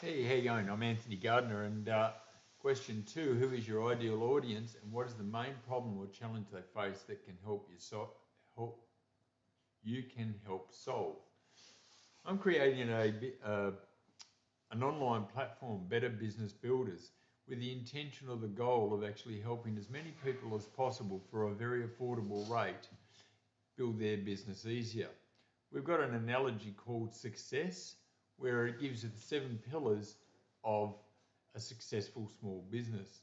Hey, how you going? I'm Anthony Gardner, and question two: who is your ideal audience, and what is the main problem or challenge they face that can help you can help solve? I'm creating an online platform, Better Business Builders, with the intention or the goal of actually helping as many people as possible for a very affordable rate build their business easier. We've got an analogy called success, where it gives you the 7 pillars of a successful small business.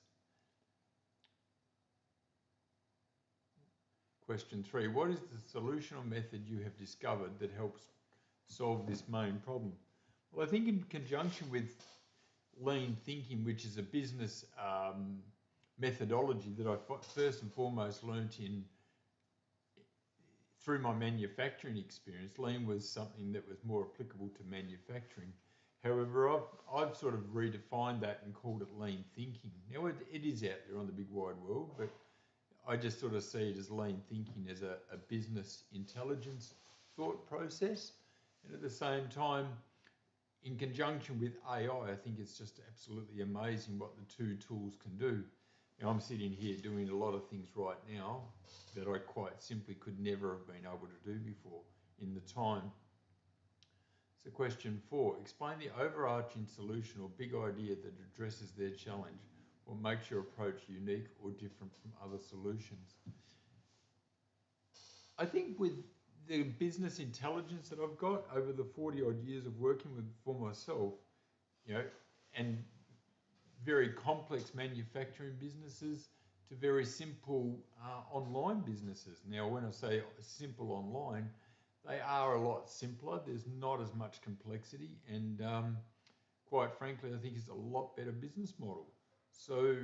Question three: what is the solution or method you have discovered that helps solve this main problem? Well, I think in conjunction with lean thinking, which is a business methodology that I first and foremost learnt through my manufacturing experience. Lean was something that was more applicable to manufacturing. However, I've sort of redefined that and called it lean thinking. Now, it is out there on the big wide world, but I just sort of see it as lean thinking as a business intelligence thought process. And at the same time, in conjunction with AI, I think it's just absolutely amazing what the two tools can do. Now, I'm sitting here doing a lot of things right now that I quite simply could never have been able to do before in the time. So question four: explain the overarching solution or big idea that addresses their challenge or makes your approach unique or different from other solutions. I think with the business intelligence that I've got over the 40 odd years of working for myself, and very complex manufacturing businesses to very simple online businesses. Now, when I say simple online, they are a lot simpler. There's not as much complexity, and quite frankly, I think it's a lot better business model. So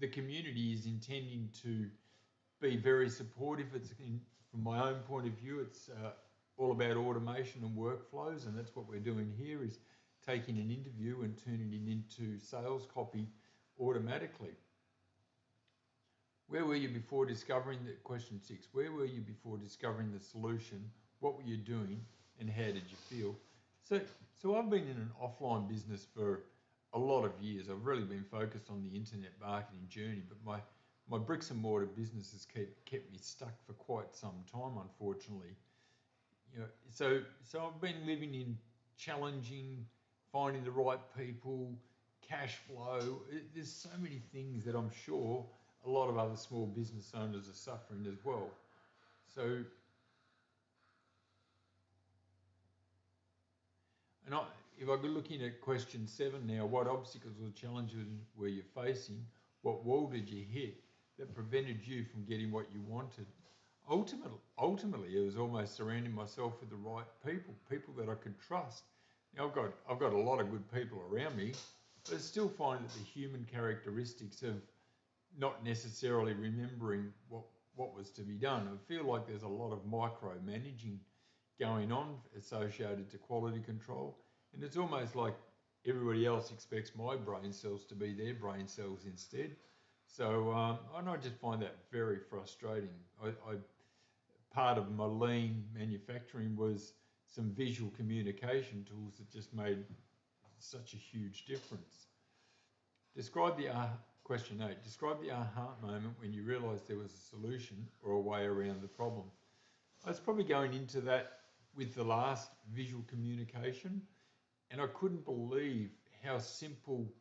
the community is intending to be very supportive. From my own point of view, it's all about automation and workflows, and that's what we're doing here, is taking an interview and turning it into sales copy automatically. Where were you before discovering question six, where were you before discovering the solution? What were you doing and how did you feel? So I've been in an offline business for a lot of years. I've really been focused on the internet marketing journey, but my bricks and mortar business has kept me stuck for quite some time, unfortunately. So I've been living in challenging, finding the right people, cash flow. There's so many things that I'm sure a lot of other small business owners are suffering as well. So, if I go looking at question seven now, what obstacles or challenges were you facing? What wall did you hit that prevented you from getting what you wanted? Ultimately, it was almost surrounding myself with the right people that I could trust. Now, I've got a lot of good people around me, but I still find that the human characteristics of not necessarily remembering what was to be done. I feel like there's a lot of micromanaging going on associated to quality control, and it's almost like everybody else expects my brain cells to be their brain cells instead. So and I just find that very frustrating. Part of my lean manufacturing was some visual communication tools that just made such a huge difference. Question 8. Describe the aha moment when you realised there was a solution or a way around the problem. I was probably going into that with the last visual communication, and I couldn't believe how simple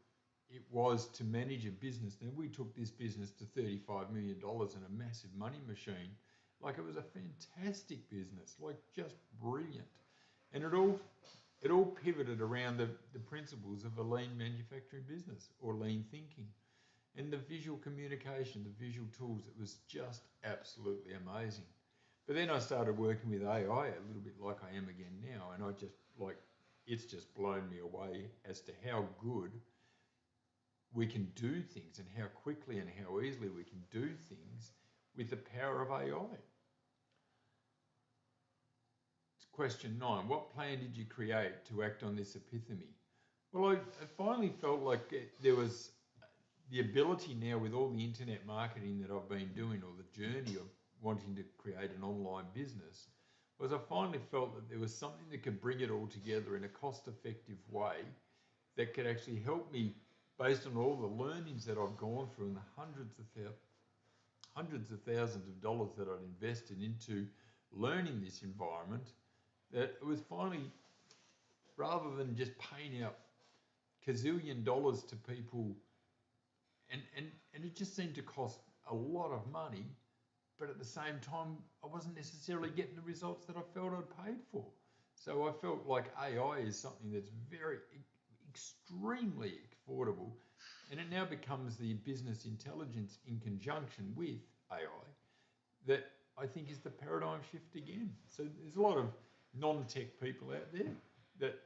it was to manage a business. Now, we took this business to $35 million and a massive money machine. Like, it was a fantastic business, like just brilliant. And it all pivoted around the principles of a lean manufacturing business or lean thinking. And the visual communication, the visual tools, it was just absolutely amazing. But then I started working with AI a little bit like I am again now, and it's just blown me away as to how good we can do things and how quickly and how easily we can do things with the power of AI. Question 9. What plan did you create to act on this epiphany? Well, I finally felt like there was the ability now with all the internet marketing that I've been doing, or the journey of wanting to create an online business, was I finally felt that there was something that could bring it all together in a cost-effective way that could actually help me based on all the learnings that I've gone through and the hundreds of thousands of dollars that I'd invested into learning this environment, that it was finally, rather than just paying out gazillion dollars to people, and it just seemed to cost a lot of money, but at the same time, I wasn't necessarily getting the results that I felt I'd paid for. So I felt like AI is something that's very, extremely affordable, and it now becomes the business intelligence in conjunction with AI that I think is the paradigm shift again. So there's a lot of non-tech people out there that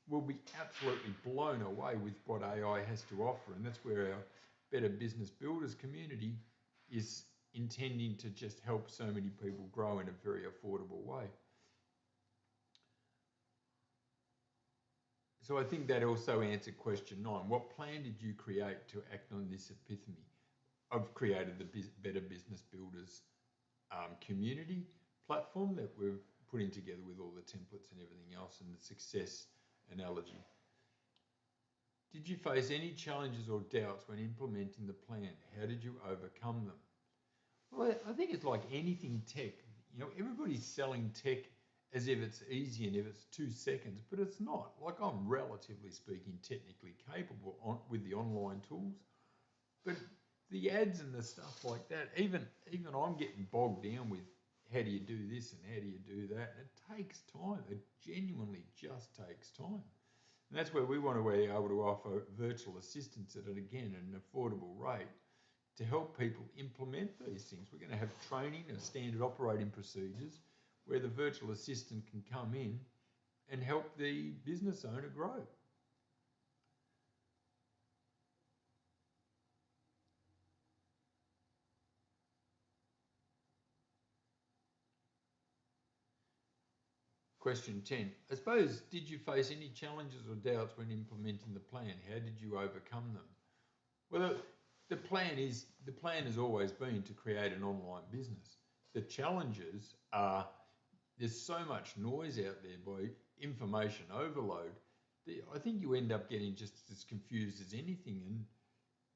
will be absolutely blown away with what AI has to offer, and that's where our Better Business Builders community is intending to just help so many people grow in a very affordable way. So I think that also answered question 9. What plan did you create to act on this epiphany? I've created the Better Business Builders community platform that we're putting together with all the templates and everything else and the success analogy. Did you face any challenges or doubts when implementing the plan? How did you overcome them? Well, I think it's like anything tech. You know, everybody's selling tech as if it's easy and if it's 2 seconds, but it's not. Like, I'm relatively speaking technically capable with the online tools, but the ads and the stuff like that, even I'm getting bogged down with how do you do this and how do you do that, and it takes time. It genuinely just takes time. And that's where we want to be able to offer virtual assistants at, again, an affordable rate to help people implement these things. We're going to have training and standard operating procedures where the virtual assistant can come in and help the business owner grow. Question 10. I suppose, did you face any challenges or doubts when implementing the plan? How did you overcome them? Well, the plan has always been to create an online business. The challenges are there's so much noise out there by information overload. I think you end up getting just as confused as anything and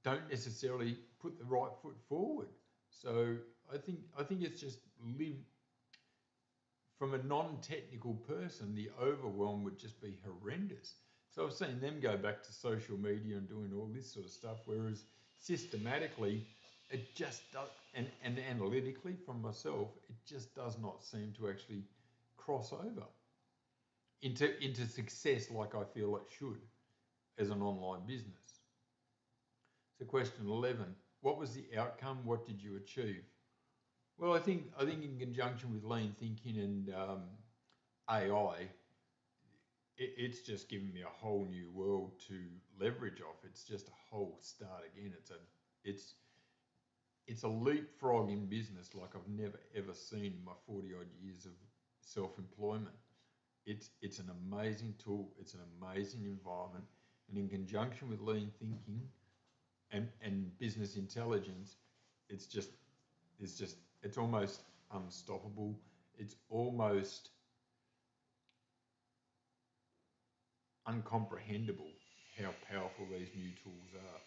don't necessarily put the right foot forward. So I think it's just live from a non-technical person, the overwhelm would just be horrendous. So I've seen them go back to social media and doing all this sort of stuff, whereas systematically, it just does, and analytically from myself, it just does not seem to actually cross over into success like I feel it should as an online business. So question 11, what was the outcome? What did you achieve? Well, I think in conjunction with lean thinking and AI, it's just given me a whole new world to leverage off. It's just a whole start again. It's a leapfrog in business like I've never ever seen in my 40 odd years of self-employment. It's an amazing tool. It's an amazing environment, and in conjunction with lean thinking and business intelligence, it's almost unstoppable. It's almost uncomprehendable how powerful these new tools are.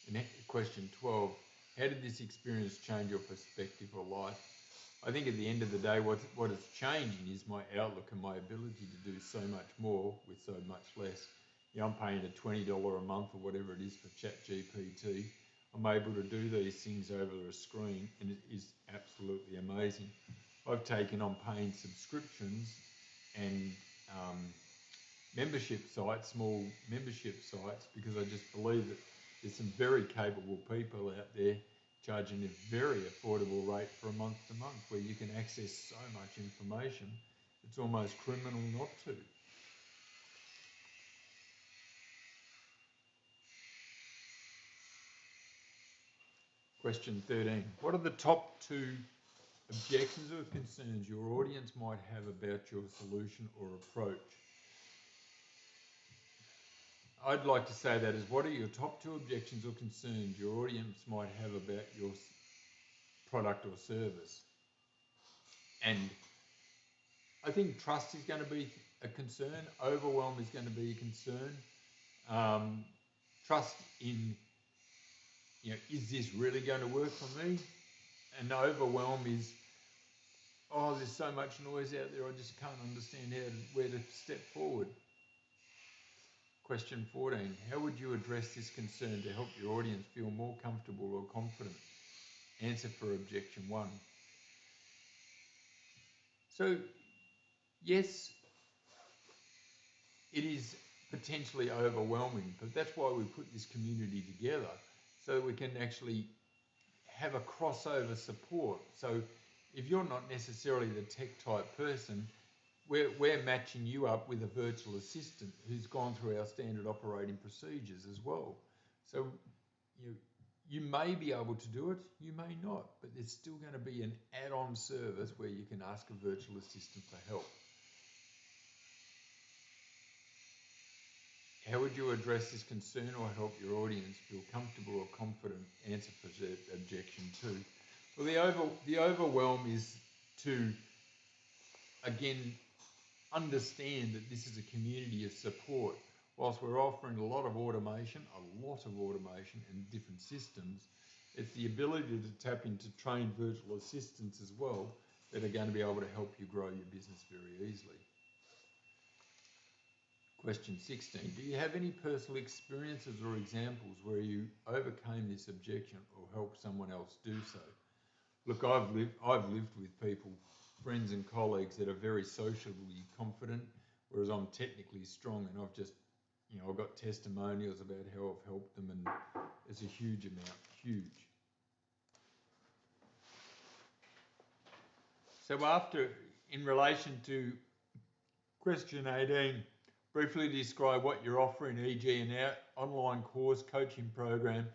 And question 12, how did this experience change your perspective of life? I think at the end of the day, what is changing is my outlook and my ability to do so much more with so much less. You know, I'm paying a $20 a month or whatever it is for ChatGPT. I'm able to do these things over a screen, and it is absolutely amazing. I've taken on paying subscriptions and membership sites, small membership sites, because I just believe that there's some very capable people out there charging a very affordable rate for a month to month, where you can access so much information, it's almost criminal not to. Question 13. What are the top 2 objections or concerns your audience might have about your solution or approach? I'd like to say that as what are your top 2 objections or concerns your audience might have about your product or service? And I think trust is going to be a concern. Overwhelm is going to be a concern. Trust in, is this really going to work for me? And overwhelm is, oh, there's so much noise out there, I just can't understand where to step forward. Question 14, how would you address this concern to help your audience feel more comfortable or confident? Answer for objection 1. So, yes, it is potentially overwhelming, but that's why we put this community together, so that we can actually have a crossover support. So if you're not necessarily the tech type person, we're matching you up with a virtual assistant who's gone through our standard operating procedures as well. So you may be able to do it, you may not, but there's still going to be an add-on service where you can ask a virtual assistant for help. How would you address this concern or help your audience feel comfortable or confident? Answer for objection 2. Well, the overwhelm is to, again, understand that this is a community of support. Whilst we're offering a lot of automation and different systems, it's the ability to tap into trained virtual assistants as well that are going to be able to help you grow your business very easily. Question 16, do you have any personal experiences or examples where you overcame this objection or helped someone else do so? Look, I've lived with people, friends and colleagues that are very socially confident, whereas I'm technically strong, and I've just, I've got testimonials about how I've helped them, and it's a huge amount, huge. So in relation to question 18, briefly describe what you're offering, e.g. an online course, coaching program,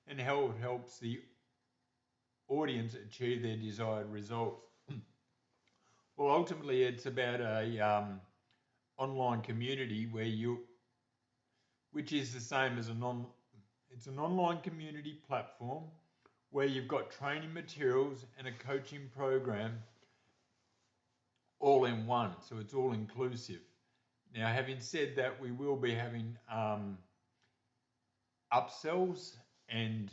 and how it helps the audience achieve their desired results. Well, ultimately, it's about a online community which is the same as it's an online community platform where you've got training materials and a coaching program all in one, so it's all inclusive. Now, having said that, we will be having upsells and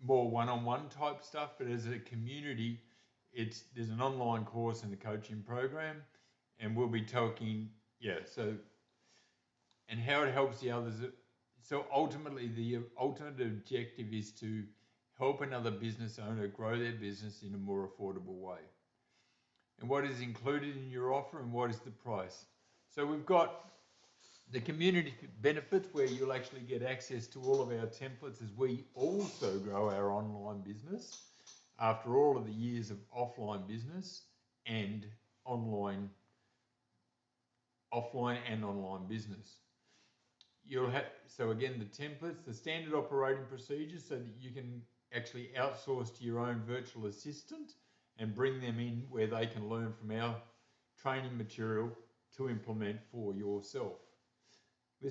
more one-on-one type stuff, but as a community, there's an online course and a coaching program, and we'll be talking, and how it helps the others. So ultimately, the ultimate objective is to help another business owner grow their business in a more affordable way. And what is included in your offer and what is the price? So we've got the community benefits where you'll actually get access to all of our templates as we also grow our online business after all of the years of offline business and offline and online business. So again, the templates, the standard operating procedures, so that you can actually outsource to your own virtual assistant and bring them in where they can learn from our training material to implement for yourself. Do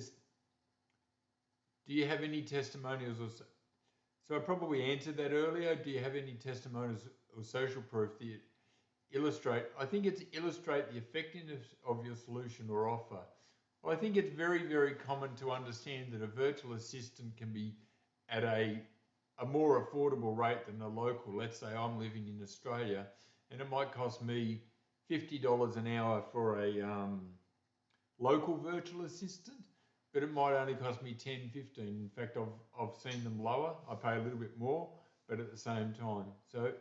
you have any testimonials so I probably answered that earlier. Do you have any testimonials or social proof that illustrate? I think it's illustrate the effectiveness of your solution or offer. Well, I think it's very, very common to understand that a virtual assistant can be at a more affordable rate than a local. Let's say I'm living in Australia and it might cost me $50 an hour for a local virtual assistant, but it might only cost me 10, 15. In fact, I've seen them lower. I pay a little bit more, but at the same time. So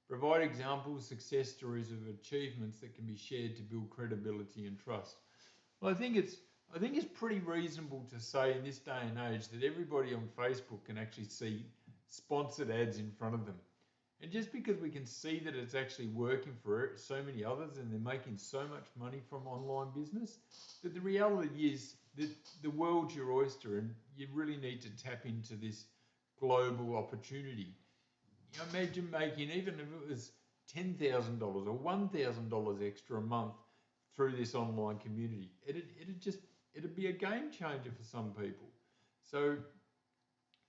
provide examples, success stories of achievements that can be shared to build credibility and trust. Well, I think it's pretty reasonable to say in this day and age that everybody on Facebook can actually see sponsored ads in front of them. And just because we can see that it's actually working for so many others and they're making so much money from online business, that the reality is that the world's your oyster and you really need to tap into this global opportunity. Imagine making, even if it was $10,000 or $1,000 extra a month through this online community. It'd be a game changer for some people. So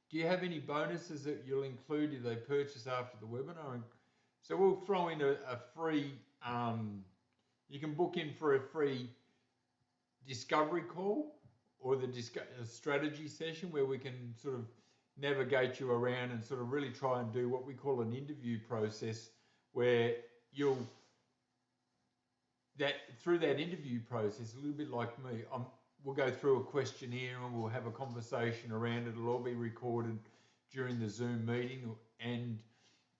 do you have any bonuses that you'll include if they purchase after the webinar? So we'll throw in a free, you can book in for a free discovery call or the strategy session where we can sort of navigate you around and sort of really try and do what we call an interview process, where through that interview process, a little bit like me, we'll go through a questionnaire and we'll have a conversation around it. It'll all be recorded during the Zoom meeting, and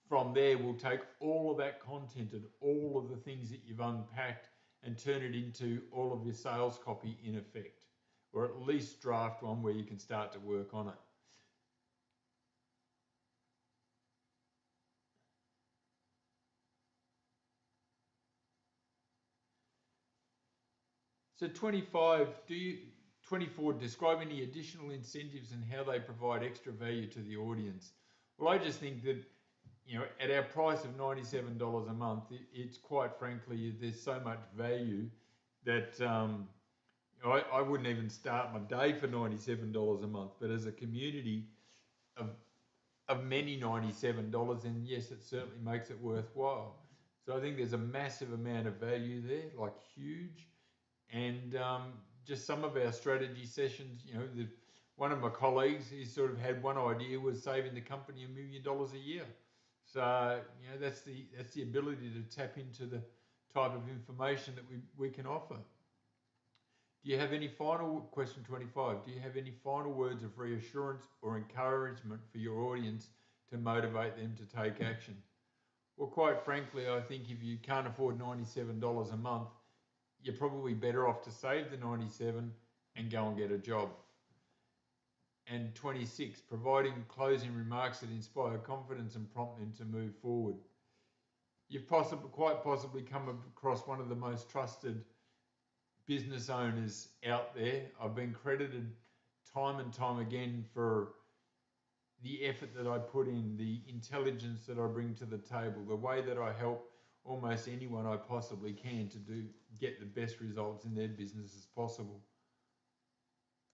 from there we'll take all of that content and all of the things that you've unpacked and turn it into all of your sales copy in effect, or at least draft one where you can start to work on it. So 24, describe any additional incentives and how they provide extra value to the audience. Well, I just think that, at our price of $97 a month, it's quite frankly, there's so much value that I wouldn't even start my day for $97 a month. But as a community of many $97, then yes, it certainly makes it worthwhile. So I think there's a massive amount of value there, like huge. And just some of our strategy sessions, one of my colleagues, he sort of had one idea, was saving the company $1 million a year. So, that's the ability to tap into the type of information that we can offer. Do you have any question 25, do you have any final words of reassurance or encouragement for your audience to motivate them to take action? Well, quite frankly, I think if you can't afford $97 a month, you're probably better off to save the 97 and go and get a job. And 26, providing closing remarks that inspire confidence and prompt them to move forward. You've quite possibly come across one of the most trusted business owners out there. I've been credited time and time again for the effort that I put in, the intelligence that I bring to the table, the way that I help almost anyone I possibly can to get the best results in their business as possible.